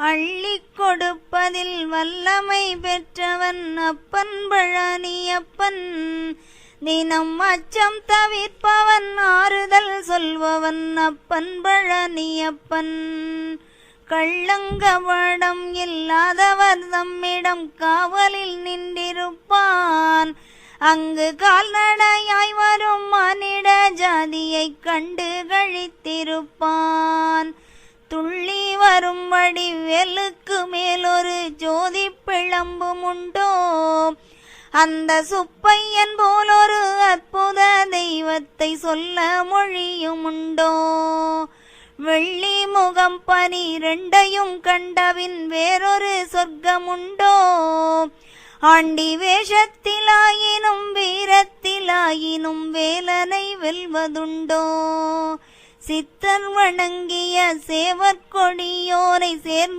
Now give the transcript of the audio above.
அள்ளிக் கொடுப்பதில் வல்லமை பெற்றவன் அப்பன் பழனியப்பன். தினம் அச்சம் தவிர்ப்பவன் ஆறுதல் சொல்பவன் அப்பன் பழனியப்பன். கள்ளங்கபடம் இல்லாதவர் தம்மிடம் காவலில் நின்றிருப்பான். அங்கு கால்நடையாய் வரும் மானிட ஜாதியைக் கண்டு கழித்திருப்பான். துள்ளி வரும்படி வேலுக்கு மேலொரு ஜோதி பிழம்பும் உண்டோ, அந்த சுப்பையன் போலொரு அற்புத தெய்வத்தை சொல்ல மொழியும் உண்டோ. வெள்ளி முகம் 12 கண்டபின் வேறொரு சொர்க்கமுண்டோ, ஆண்டி வேஷத்திலாயினும் வீரத்திலாயினும் வேலனை வெல்வதுண்டோ. சித்தர் வணங்கிய சேவற்கொடியோரை சேர்ந்து